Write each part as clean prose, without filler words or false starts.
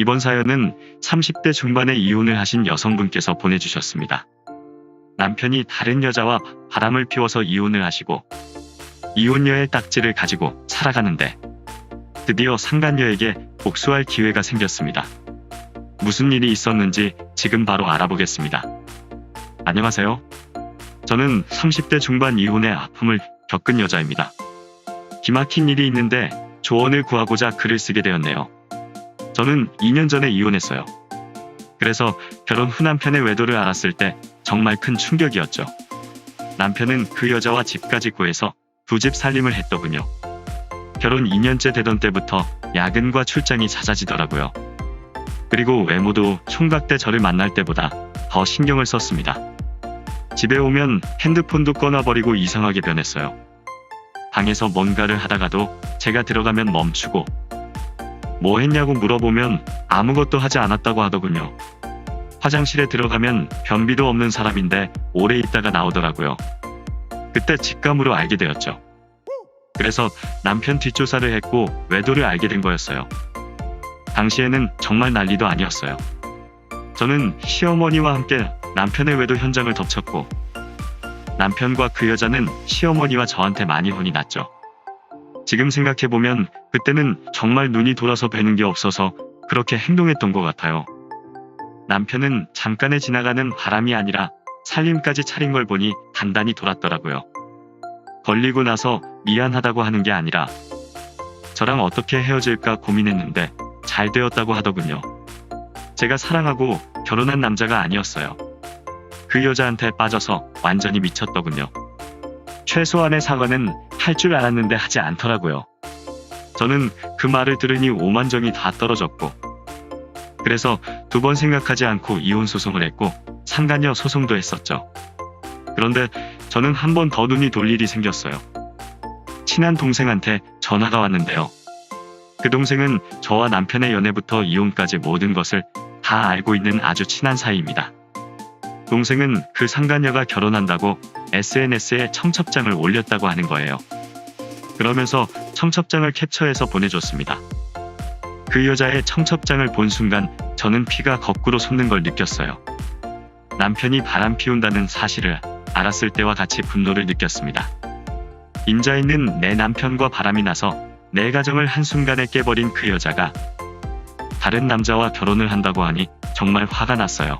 이번 사연은 30대 중반에 이혼을 하신 여성분께서 보내주셨습니다. 남편이 다른 여자와 바람을 피워서 이혼을 하시고 이혼녀의 딱지를 가지고 살아가는데 드디어 상간녀에게 복수할 기회가 생겼습니다. 무슨 일이 있었는지 지금 바로 알아보겠습니다. 안녕하세요. 저는 30대 중반 이혼의 아픔을 겪은 여자입니다. 기막힌 일이 있는데 조언을 구하고자 글을 쓰게 되었네요. 저는 2년 전에 이혼했어요. 그래서 결혼 후 남편의 외도를 알았을 때 정말 큰 충격이었죠. 남편은 그 여자와 집까지 구해서 두 집 살림을 했더군요. 결혼 2년째 되던 때부터 야근과 출장이 잦아지더라고요. 그리고 외모도 총각 때 저를 만날 때보다 더 신경을 썼습니다. 집에 오면 핸드폰도 꺼놔버리고 이상하게 변했어요. 방에서 뭔가를 하다가도 제가 들어가면 멈추고 뭐 했냐고 물어보면 아무것도 하지 않았다고 하더군요. 화장실에 들어가면 변비도 없는 사람인데 오래 있다가 나오더라고요. 그때 직감으로 알게 되었죠. 그래서 남편 뒷조사를 했고 외도를 알게 된 거였어요. 당시에는 정말 난리도 아니었어요. 저는 시어머니와 함께 남편의 외도 현장을 덮쳤고 남편과 그 여자는 시어머니와 저한테 많이 혼이 났죠. 지금 생각해보면 그때는 정말 눈이 돌아서 뵈는 게 없어서 그렇게 행동했던 것 같아요. 남편은 잠깐에 지나가는 바람이 아니라 살림까지 차린 걸 보니 단단히 돌았더라고요. 걸리고 나서 미안하다고 하는 게 아니라 저랑 어떻게 헤어질까 고민했는데 잘 되었다고 하더군요. 제가 사랑하고 결혼한 남자가 아니었어요. 그 여자한테 빠져서 완전히 미쳤더군요. 최소한의 사과는 할 줄 알았는데 하지 않더라고요. 저는 그 말을 들으니 오만정이 다 떨어졌고 그래서 두 번 생각하지 않고 이혼 소송을 했고 상간녀 소송도 했었죠. 그런데 저는 한 번 더 눈이 돌 일이 생겼어요. 친한 동생한테 전화가 왔는데요. 그 동생은 저와 남편의 연애부터 이혼까지 모든 것을 다 알고 있는 아주 친한 사이입니다. 동생은 그 상간녀가 결혼한다고 SNS에 청첩장을 올렸다고 하는 거예요. 그러면서 청첩장을 캡처해서 보내줬습니다. 그 여자의 청첩장을 본 순간 저는 피가 거꾸로 솟는 걸 느꼈어요. 남편이 바람 피운다는 사실을 알았을 때와 같이 분노를 느꼈습니다. 임자 있는 내 남편과 바람이 나서 내 가정을 한순간에 깨버린 그 여자가 다른 남자와 결혼을 한다고 하니 정말 화가 났어요.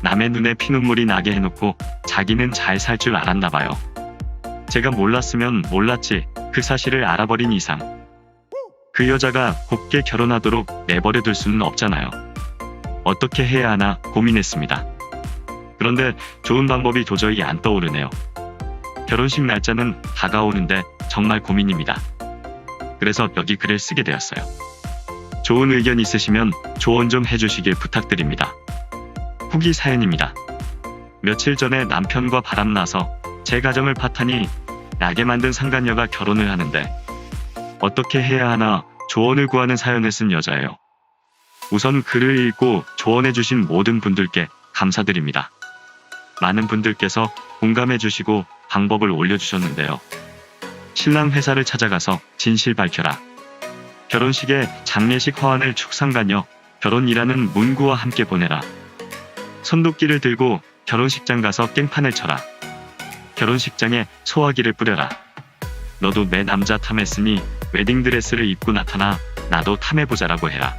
남의 눈에 피눈물이 나게 해놓고 자기는 잘 살 줄 알았나 봐요. 제가 몰랐으면 몰랐지 그 사실을 알아버린 이상 그 여자가 곱게 결혼하도록 내버려둘 수는 없잖아요. 어떻게 해야 하나 고민했습니다. 그런데 좋은 방법이 도저히 안 떠오르네요. 결혼식 날짜는 다가오는데 정말 고민입니다. 그래서 여기 글을 쓰게 되었어요. 좋은 의견 있으시면 조언 좀 해주시길 부탁드립니다. 후기 사연입니다. 며칠 전에 남편과 바람나서 제 가정을 파탄이 나게 만든 상간녀가 결혼을 하는데 어떻게 해야 하나 조언을 구하는 사연을 쓴 여자예요. 우선 글을 읽고 조언해주신 모든 분들께 감사드립니다. 많은 분들께서 공감해주시고 방법을 올려주셨는데요. 신랑 회사를 찾아가서 진실 밝혀라. 결혼식에 장례식 화환을 축상간녀 결혼이라는 문구와 함께 보내라. 손도끼를 들고 결혼식장 가서 깽판을 쳐라. 결혼식장에 소화기를 뿌려라. 너도 내 남자 탐했으니 웨딩드레스를 입고 나타나 나도 탐해보자라고 해라.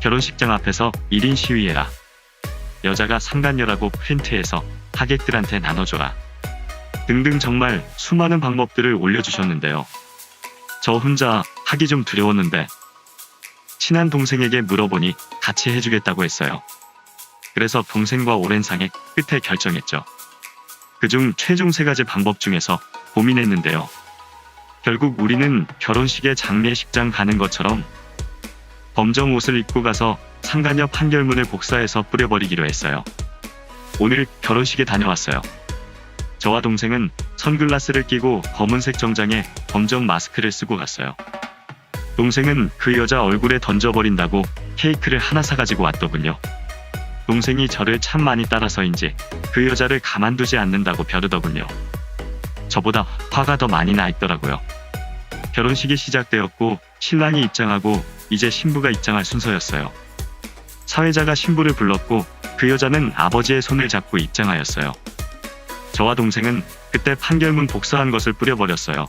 결혼식장 앞에서 1인 시위해라. 여자가 상간녀라고 프린트해서 하객들한테 나눠줘라. 등등 정말 수많은 방법들을 올려주셨는데요. 저 혼자 하기 좀 두려웠는데 친한 동생에게 물어보니 같이 해주겠다고 했어요. 그래서 동생과 오랜 상의 끝에 결정했죠. 그중 최종 3가지 방법 중에서 고민했는데요. 결국 우리는 결혼식에 장례식장 가는 것처럼 검정 옷을 입고 가서 상간녀 판결문을 복사해서 뿌려버리기로 했어요. 오늘 결혼식에 다녀왔어요. 저와 동생은 선글라스를 끼고 검은색 정장에 검정 마스크를 쓰고 갔어요. 동생은 그 여자 얼굴에 던져버린다고 케이크를 하나 사가지고 왔더군요. 동생이 저를 참 많이 따라서인지 그 여자를 가만두지 않는다고 벼르더군요. 저보다 화가 더 많이 나 있더라고요. 결혼식이 시작되었고 신랑이 입장하고 이제 신부가 입장할 순서였어요. 사회자가 신부를 불렀고 그 여자는 아버지의 손을 잡고 입장하였어요. 저와 동생은 그때 판결문 복사한 것을 뿌려버렸어요.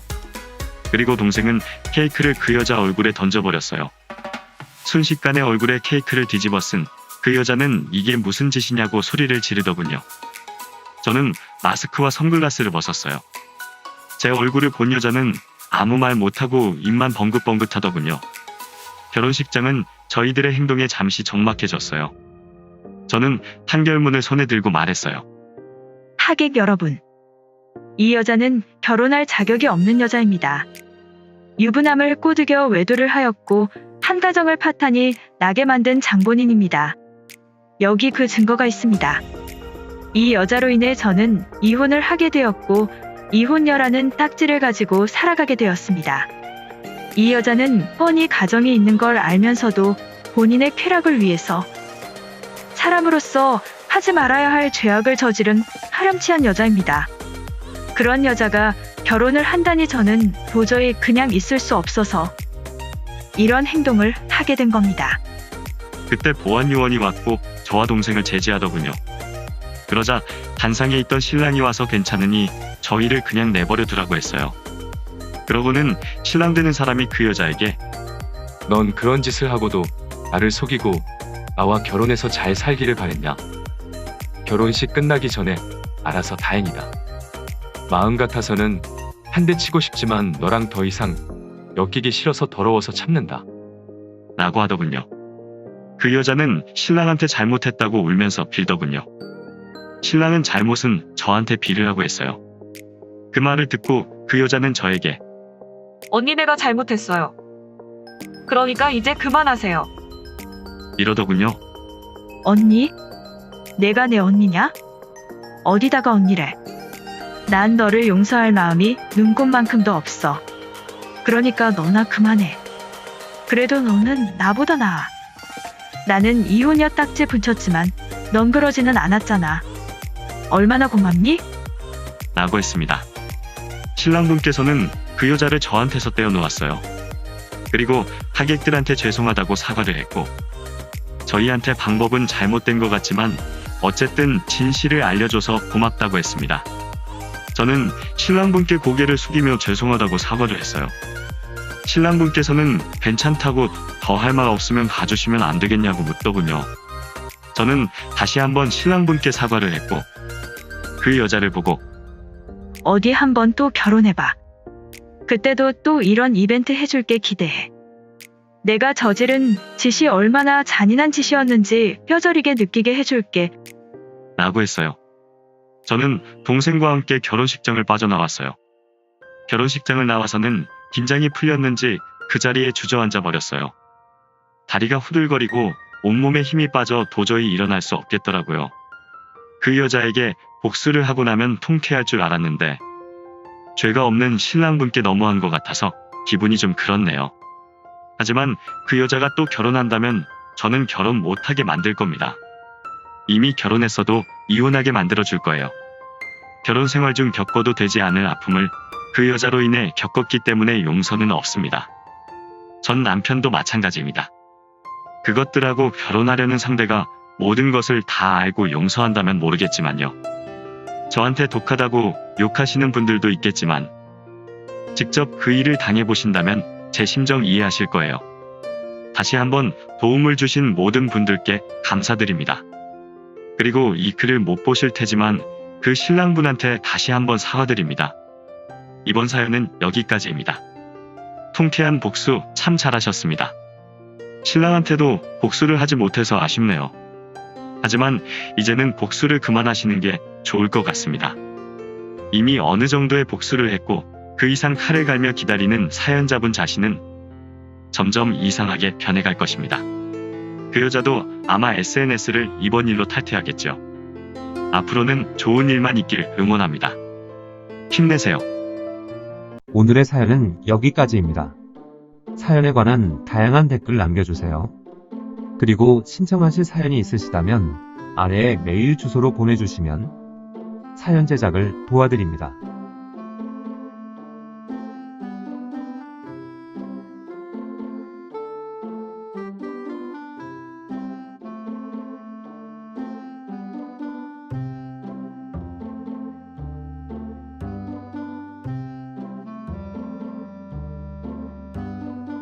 그리고 동생은 케이크를 그 여자 얼굴에 던져버렸어요. 순식간에 얼굴에 케이크를 뒤집어 쓴 그 여자는 이게 무슨 짓이냐고 소리를 지르더군요. 저는 마스크와 선글라스를 벗었어요. 제 얼굴을 본 여자는 아무 말 못하고 입만 벙긋벙긋하더군요. 결혼식장은 저희들의 행동에 잠시 적막해졌어요. 저는 판결문을 손에 들고 말했어요. 하객 여러분, 이 여자는 결혼할 자격이 없는 여자입니다. 유부남을 꼬드겨 외도를 하였고 한 가정을 파탄이 나게 만든 장본인입니다. 여기 그 증거가 있습니다. 이 여자로 인해 저는 이혼을 하게 되었고 이혼녀라는 딱지를 가지고 살아가게 되었습니다. 이 여자는 뻔히 가정이 있는 걸 알면서도 본인의 쾌락을 위해서 사람으로서 하지 말아야 할 죄악을 저지른 파렴치한 여자입니다. 그런 여자가 결혼을 한다니 저는 도저히 그냥 있을 수 없어서 이런 행동을 하게 된 겁니다. 그때 보안요원이 왔고 저와 동생을 제지하더군요. 그러자 단상에 있던 신랑이 와서 괜찮으니 저희를 그냥 내버려 두라고 했어요. 그러고는 신랑 되는 사람이 그 여자에게 넌 그런 짓을 하고도 나를 속이고 나와 결혼해서 잘 살기를 바랬냐? 결혼식 끝나기 전에 알아서 다행이다. 마음 같아서는 한 대 치고 싶지만 너랑 더 이상 엮이기 싫어서 더러워서 참는다. 라고 하더군요. 그 여자는 신랑한테 잘못했다고 울면서 빌더군요. 신랑은 잘못은 저한테 빌으라고 했어요. 그 말을 듣고 그 여자는 저에게 언니 내가 잘못했어요. 그러니까 이제 그만하세요. 이러더군요. 언니? 내가 내 언니냐? 어디다가 언니래? 난 너를 용서할 마음이 눈꽃만큼도 없어. 그러니까 너나 그만해. 그래도 너는 나보다 나아. 나는 이혼녀 딱지 붙였지만 넌 그러지는 않았잖아. 얼마나 고맙니? 라고 했습니다. 신랑분께서는 그 여자를 저한테서 떼어놓았어요. 그리고 하객들한테 죄송하다고 사과를 했고 저희한테 방법은 잘못된 것 같지만 어쨌든 진실을 알려줘서 고맙다고 했습니다. 저는 신랑분께 고개를 숙이며 죄송하다고 사과를 했어요. 신랑분께서는 괜찮다고 더 할 말 없으면 봐주시면 안 되겠냐고 묻더군요. 저는 다시 한번 신랑분께 사과를 했고 그 여자를 보고 어디 한번 또 결혼해봐. 그때도 또 이런 이벤트 해줄게 기대해. 내가 저지른 짓이 얼마나 잔인한 짓이었는지 뼈저리게 느끼게 해줄게. 라고 했어요. 저는 동생과 함께 결혼식장을 빠져나왔어요. 결혼식장을 나와서는 긴장이 풀렸는지 그 자리에 주저앉아 버렸어요. 다리가 후들거리고 온몸에 힘이 빠져 도저히 일어날 수 없겠더라고요. 그 여자에게 복수를 하고 나면 통쾌할 줄 알았는데 죄가 없는 신랑분께 너무한 것 같아서 기분이 좀 그렇네요. 하지만 그 여자가 또 결혼한다면 저는 결혼 못하게 만들 겁니다. 이미 결혼했어도 이혼하게 만들어줄 거예요. 결혼 생활 중 겪어도 되지 않을 아픔을 그 여자로 인해 겪었기 때문에 용서는 없습니다. 전 남편도 마찬가지입니다. 그것들하고 결혼하려는 상대가 모든 것을 다 알고 용서한다면 모르겠지만요. 저한테 독하다고 욕하시는 분들도 있겠지만 직접 그 일을 당해보신다면 제 심정 이해하실 거예요. 다시 한번 도움을 주신 모든 분들께 감사드립니다. 그리고 이 글을 못 보실 테지만 그 신랑분한테 다시 한번 사과드립니다. 이번 사연은 여기까지입니다. 통쾌한 복수 참 잘하셨습니다. 신랑한테도 복수를 하지 못해서 아쉽네요. 하지만 이제는 복수를 그만하시는 게 좋을 것 같습니다. 이미 어느 정도의 복수를 했고 그 이상 칼을 갈며 기다리는 사연자분 자신은 점점 이상하게 변해갈 것입니다. 그 여자도 아마 SNS를 이번 일로 탈퇴하겠죠. 앞으로는 좋은 일만 있길 응원합니다. 힘내세요. 오늘의 사연은 여기까지입니다. 사연에 관한 다양한 댓글 남겨주세요. 그리고 신청하실 사연이 있으시다면 아래에 메일 주소로 보내주시면 사연 제작을 도와드립니다.